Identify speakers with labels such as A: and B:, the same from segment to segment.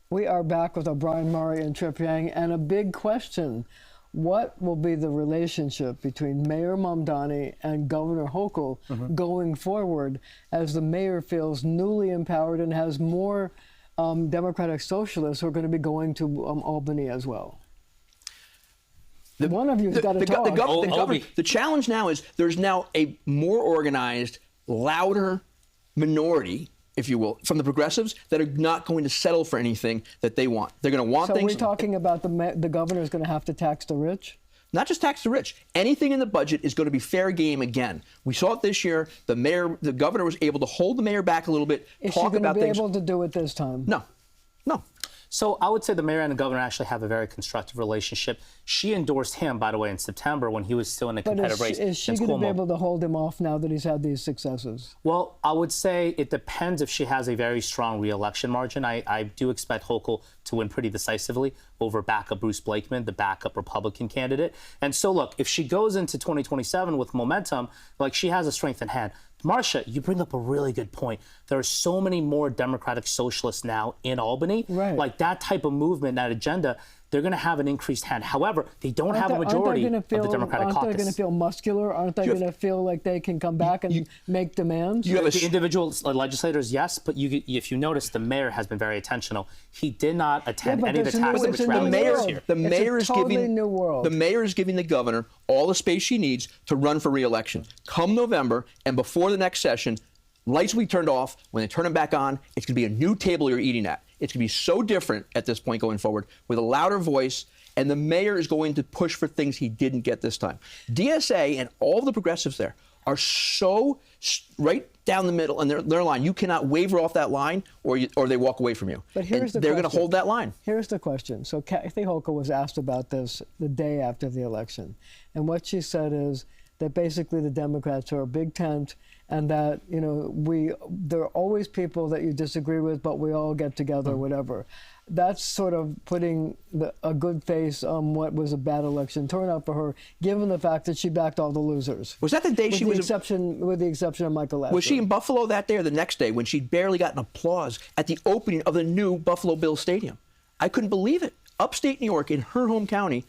A: We are back with O'Brien, Murray, and Trip Yang, and a big question. What will be the relationship between Mayor Mamdani and Governor Hochul going forward as the mayor feels newly empowered and has more Democratic socialists who are going to be going to Albany as well? One of you's got to talk.
B: The challenge now is there's now a more organized, louder minority, if you will, from the progressives that are not going to settle for anything that they want. They're going to want things.
A: So we're talking about the governor is going to have to tax the rich?
B: Not just tax the rich. Anything in the budget is going to be fair game again. We saw it this year. The governor was able to hold the mayor back a little bit.
A: Is she going to be able to do it this time?
B: No.
C: So I would say the mayor and the governor actually have a very constructive relationship. She endorsed him, by the way, in September when he was still in a competitive race.
A: Is she going to be able to hold him off now that he's had these successes?
C: Well, I would say it depends if she has a very strong re-election margin. I do expect Hochul to win pretty decisively over backup Bruce Blakeman, the backup Republican candidate. And so, look, if she goes into 2027 with momentum, like she has a strength in hand. Marcia, you bring up a really good point. There are so many more Democratic socialists now in Albany.
A: Right.
C: Like that type of movement, that agenda, they're going to have an increased hand. However, they don't have a majority of the Democratic caucus.
A: Aren't they going to feel muscular? Aren't they going to feel like they can come back and make demands?
C: The individual legislators, yes, but if you notice, the mayor has been very intentional. He did not attend any of the tax rallies this year.
B: The mayor is giving the governor all the space she needs to run for re-election. Come November and before the next session, lights will be turned off. When they turn them back on, it's going to be a new table you're eating at. It's going to be so different at this point going forward with a louder voice, and the mayor is going to push for things he didn't get this time. DSA and all the progressives there are so right down the middle in their line. You cannot waver off that line or they walk away from you.
A: But here's
B: they're going to hold that line.
A: Here's the question. So Kathy Hochul was asked about this the day after the election, and what she said is that basically the Democrats are a big tent, and that, you know, there are always people that you disagree with, but we all get together, whatever. That's sort of putting a good face on what was a bad election turnout for her, given the fact that she backed all the losers.
B: Was that the day she was?
A: With the exception of Michael Lasser.
B: Was she in Buffalo that day or the next day when she barely got an applause at the opening of the new Buffalo Bills Stadium? I couldn't believe it. Upstate New York, in her home county,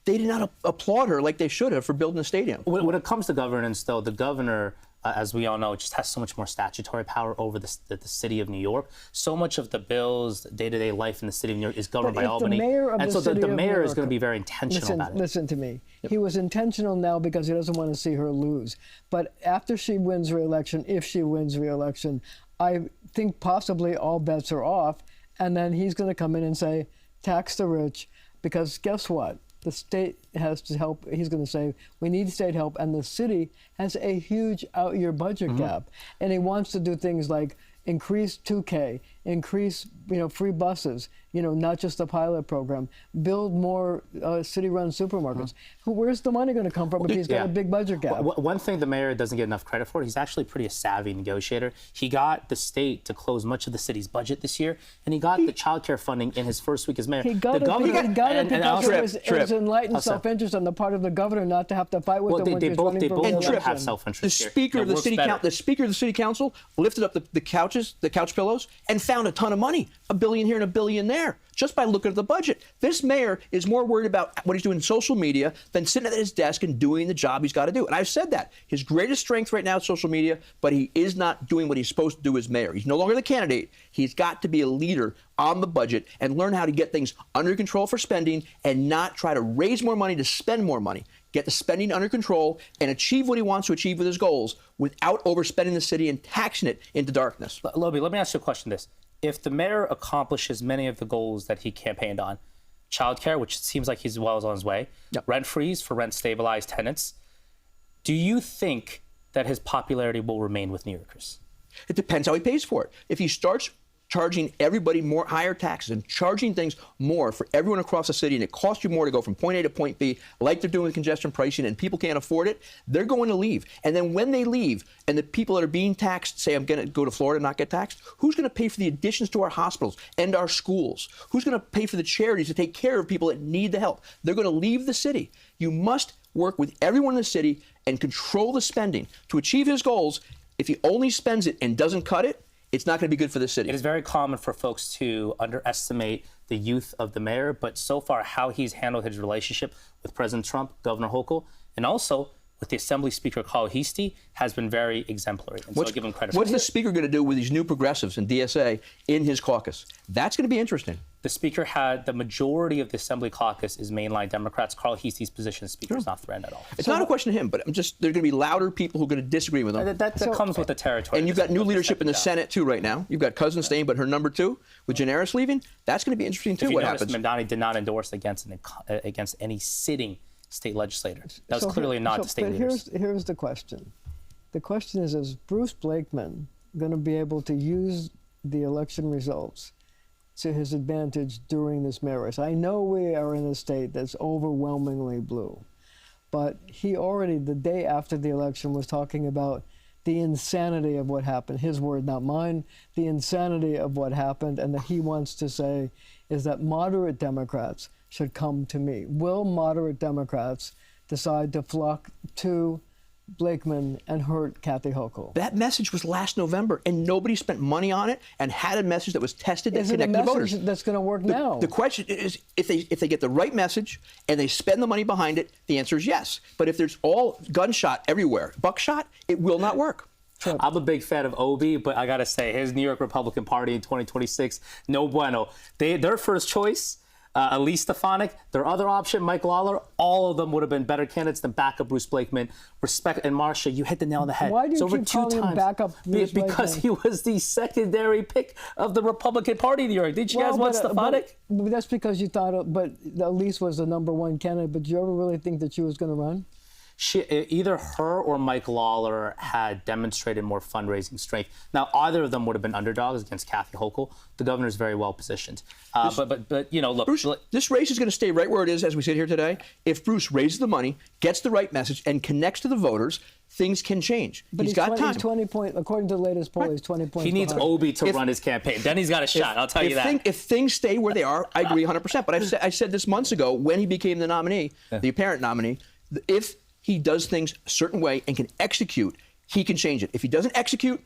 B: they did not applaud her like they should have for building a stadium.
C: When it comes to governance, though, the governor, as we all know, just has so much more statutory power over the city of New York. So much of the bills, day-to-day life in the city of New York is governed by Albany. And so the mayor is going to be very intentional about it.
A: Listen to me. Yep. He was intentional now because he doesn't want to see her lose. But after she wins re-election, if she wins re-election, I think possibly all bets are off. And then he's going to come in and say, tax the rich, because guess what? The state has to help. He's going to say, we need state help, and the city has a huge out-year budget gap. And he wants to do things like increase 2K, increase, free buses, not just the pilot program, build more city-run supermarkets. Where's the money going to come from if he's got a big budget gap?
C: One thing the mayor doesn't get enough credit for, he's actually pretty a savvy negotiator. He got the state to close much of the city's budget this year, and he got the child care funding in his first week as mayor.
A: He got it because it was enlightened self-interest on the part of the governor not to have to fight with him when he's running for re-election.
C: They both have self-interest
B: here. The speaker of the city council lifted up the couch pillows, and found a ton of money, $1 billion here and $1 billion there, just by looking at the budget. This mayor is more worried about what he's doing in social media than sitting at his desk and doing the job he's got to do. And I've said that. His greatest strength right now is social media, but he is not doing what he's supposed to do as mayor. He's no longer the candidate. He's got to be a leader on the budget and learn how to get things under control for spending and not try to raise more money to spend more money. Get the spending under control and achieve what he wants to achieve with his goals without overspending the city and taxing it into darkness.
C: Lobi, let me ask you a question. If the mayor accomplishes many of the goals that he campaigned on, childcare, which it seems like he's well on his way, rent freeze for rent-stabilized tenants, do you think that his popularity will remain with New Yorkers?
B: It depends how he pays for it. If he starts charging everybody higher taxes and charging things more for everyone across the city, and it costs you more to go from point A to point B, like they're doing with congestion pricing, and people can't afford it, they're going to leave. And then when they leave, and the people that are being taxed say, I'm going to go to Florida and not get taxed, who's going to pay for the additions to our hospitals and our schools? Who's going to pay for the charities to take care of people that need the help? They're going to leave the city. You must work with everyone in the city and control the spending to achieve his goals. If he only spends it and doesn't cut it, it's not going to be good for the city.
C: It is very common for folks to underestimate the youth of the mayor, but so far how he's handled his relationship with President Trump, Governor Hochul, and also with the Assembly Speaker Carl Heastie has been very exemplary. And so I give him credit for
B: What's
C: that.
B: the Speaker going to do with these new progressives and DSA in his caucus? That's going to be interesting.
C: The Speaker had the majority of the Assembly caucus is mainline Democrats. Carl Heastie's position as Speaker is not threatened at all.
B: It's not a question of him, but there's going to be louder people who are going to disagree with him.
C: That comes with the territory.
B: And you've got new leadership in the Senate, too, right now. You've got Cousins staying, but her number 2, with Gianaris leaving. That's going to be interesting, too, what happens.
C: Mamdani did not endorse against any sitting state legislator. That was clearly not the state leaders.
A: Here's the question. The question is Bruce Blakeman going to be able to use the election results to his advantage during this mayor race? I know we are in a state that's overwhelmingly blue, but he already, the day after the election, was talking about the insanity of what happened. His word, not mine. The insanity of what happened, and that he wants to say is that moderate Democrats should come to me. Will moderate Democrats decide to flock to Blakeman and hurt Kathy Hochul?
B: That message was last November, and nobody spent money on it and had a message that was tested that connected to voters.
A: Is it a message that's going to work now?
B: The question is, if they get the right message and they spend the money behind it, the answer is yes. But if there's all gunshot everywhere, buckshot, it will not work.
C: I'm a big fan of Obi, but I got to say, his New York Republican Party in 2026, no bueno. Their first choice, Elise Stefanik, their other option, Mike Lawler, all of them would have been better candidates than backup Bruce Blakeman. Respect, and Marcia, you hit the nail on the head.
A: Why do you keep calling him backup Bruce Blakeman?
C: Because he was the secondary pick of the Republican Party in New York. Didn't you guys want Stefanik?
A: But that's because you thought, but Elise was the #1 candidate. But did you ever really think that she was going to run?
C: Either her or Mike Lawler had demonstrated more fundraising strength. Now, either of them would have been underdogs against Kathy Hochul. The governor is very well positioned. But you know, look,
B: Bruce, this race is going to stay right where it is as we sit here today. If Bruce raises the money, gets the right message, and connects to the voters, things can change.
A: But
B: he's got time.
A: He's 20 points, according to the latest poll, he's 20 points.
C: He needs
A: behind.
C: Obi to run his campaign. Then he's got a shot. I'll tell you that.
B: If things stay where they are, I agree 100%. But I said this months ago when he became the nominee, the apparent nominee, if he does things a certain way and can execute, he can change it. If he doesn't execute,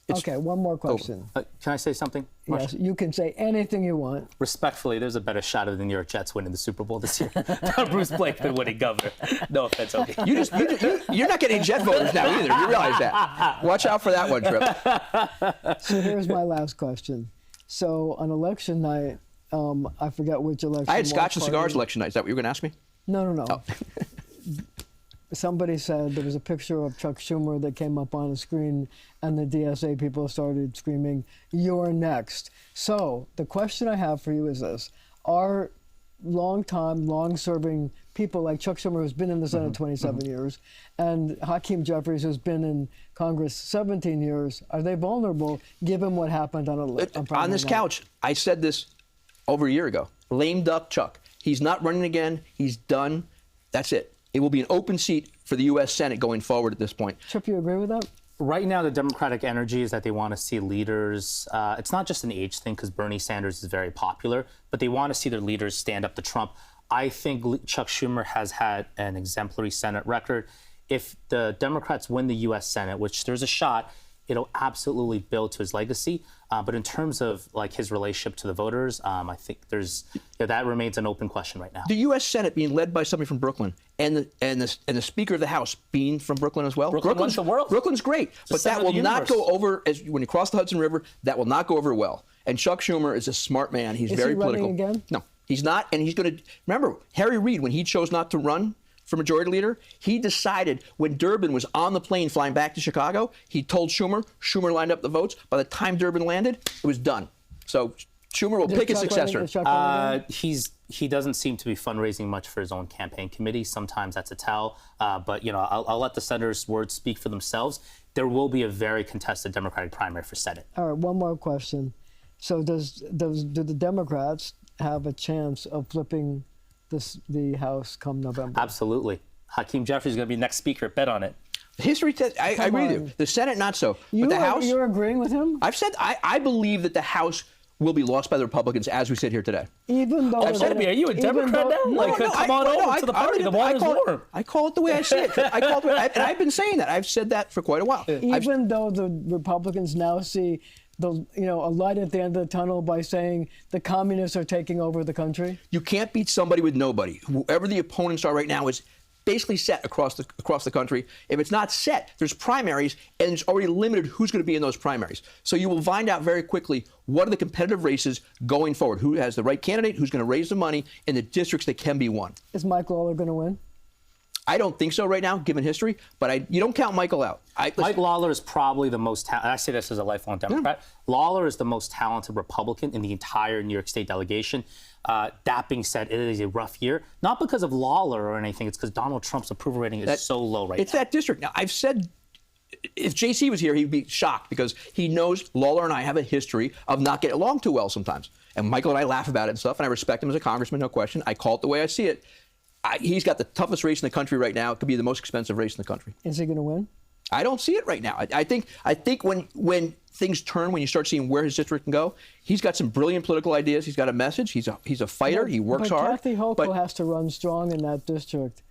B: it's
A: okay, one more question.
C: Can I say something?
A: Yes, you can say anything you want.
C: Respectfully, there's a better shot of the New York Jets winning the Super Bowl this year than Bruce Blakeman winning governor. No offense, okay.
B: You're not getting Jet voters now either. You realize that. Watch out for that one, Trip.
A: So here's my last question. So on election night, I forget which election.
B: I had Scotch and cigars election night. Is that what you were going to ask me?
A: No.
B: Oh.
A: Somebody said there was a picture of Chuck Schumer that came up on the screen, and the DSA people started screaming, "You're next." So the question I have for you is this. Are long-serving people like Chuck Schumer, who's been in the Senate 27 years, and Hakeem Jeffries, who's been in Congress 17 years, are they vulnerable given what happened on
B: this couch? I said this over a year ago. Lame duck Chuck. He's not running again. He's done. That's it. It will be an open seat for the U.S. Senate going forward at this point.
A: Chip, you agree with that?
C: Right now, the Democratic energy is that they want to see leaders. It's not just an age thing because Bernie Sanders is very popular, but they want to see their leaders stand up to Trump. I think Chuck Schumer has had an exemplary Senate record. If the Democrats win the U.S. Senate, which there's a shot, it'll absolutely build to his legacy. But in terms of like his relationship to the voters, I think that remains an open question right now.
B: The U.S. Senate being led by somebody from Brooklyn, and the Speaker of the House being from Brooklyn as well.
C: Brooklyn's the world.
B: Brooklyn's great, but that will not go over when you cross the Hudson River. That will not go over well. And Chuck Schumer is a smart man. He's very political.
A: Is he running again?
B: No, he's not. And he's going to remember Harry Reid when he chose not to run for majority leader. He decided when Durbin was on the plane flying back to Chicago, he told Schumer. Schumer lined up the votes. By the time Durbin landed, it was done. So Schumer will pick his successor.
C: He doesn't seem to be fundraising much for his own campaign committee. Sometimes that's a tell. But you know, I'll let the senators' words speak for themselves. There will be a very contested Democratic primary for Senate.
A: All right, one more question. So do the Democrats have a chance of flipping the House come November?
C: Absolutely. Hakeem Jeffries is going to be next speaker. Bet on it.
B: History test. I agree with you. The Senate, not so. But the House.
A: You're agreeing with him?
B: I've said I believe that the House will be lost by the Republicans as we sit here today.
A: Even though
C: are you a Democrat now? Come on over to the party. The water's warm.
B: I call it the way I say it. And I've been saying that. I've said that for quite a while.
A: Even though the Republicans now see a light at the end of the tunnel by saying the communists are taking over the country?
B: You can't beat somebody with nobody. Whoever the opponents are right now is basically set across the country. If it's not set, there's primaries, and it's already limited who's going to be in those primaries. So you will find out very quickly what are the competitive races going forward, who has the right candidate, who's going to raise the money in the districts that can be won.
A: Is Mike Lawler going to win?
B: I don't think so right now, given history, but you don't count Michael out.
C: Mike Lawler is probably the most I say this as a lifelong Democrat. Lawler is the most talented Republican in the entire New York State delegation. That being said, it is a rough year, not because of Lawler or anything. It's because Donald Trump's approval rating is so low right now.
B: It's that district. Now, I've said if JC was here, he'd be shocked because he knows Lawler and I have a history of not getting along too well sometimes. And Michael and I laugh about it and stuff, and I respect him as a congressman, no question. I call it the way I see it. He's got the toughest race in the country right now. It could be the most expensive race in the country.
A: Is he going to win?
B: I don't see it right now. I think when things turn, when you start seeing where his district can go, he's got some brilliant political ideas. He's got a message. He's a fighter. He works hard.
A: Kathy Hochul has to run strong in that district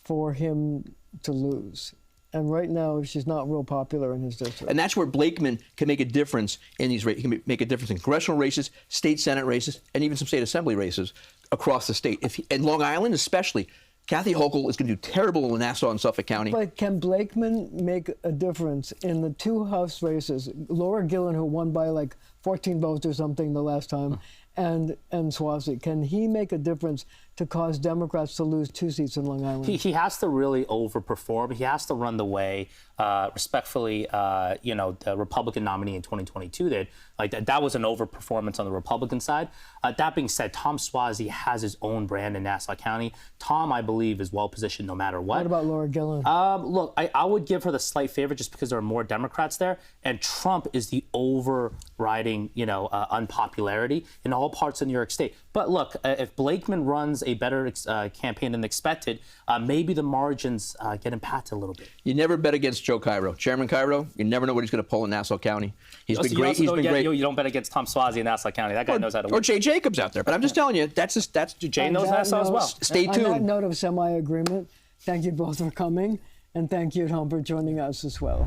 A: for him to lose. And right now, she's not real popular in his district.
B: And that's where Blakeman can make a difference in these races. He can make a difference in congressional races, state Senate races, and even some state assembly races across the state. And Long Island especially, Kathy Hochul is going to do terrible in Nassau and Suffolk County.
A: But can Blakeman make a difference in the two House races? Laura Gillen, who won by like 14 votes or something the last time, and Swazi, can he make a difference to cause Democrats to lose 2 seats in Long Island?
C: He has to really overperform. He has to run the way, respectfully, the Republican nominee in 2022 did. Like that was an overperformance on the Republican side. That being said, Tom Swazi has his own brand in Nassau County. Tom, I believe, is well positioned no matter what.
A: What about Laura Gillen?
C: Look, I would give her the slight favor just because there are more Democrats there, and Trump is the overriding, unpopularity in all parts of New York State. But look, if Blakeman runs a better campaign than expected, maybe the margins get impacted a little bit.
B: You never bet against Joe Cairo. Chairman Cairo, you never know what he's going to pull in Nassau County. He's been great. He's been great.
C: You don't bet against Tom Swazi in Nassau County. That guy knows how to win.
B: Or Jay Jacobs out there. But I'm just telling you, that's
C: Jay knows Nassau as well.
B: Stay tuned.
A: On that note of semi-agreement, thank you both for coming, and thank you at home for joining us as well.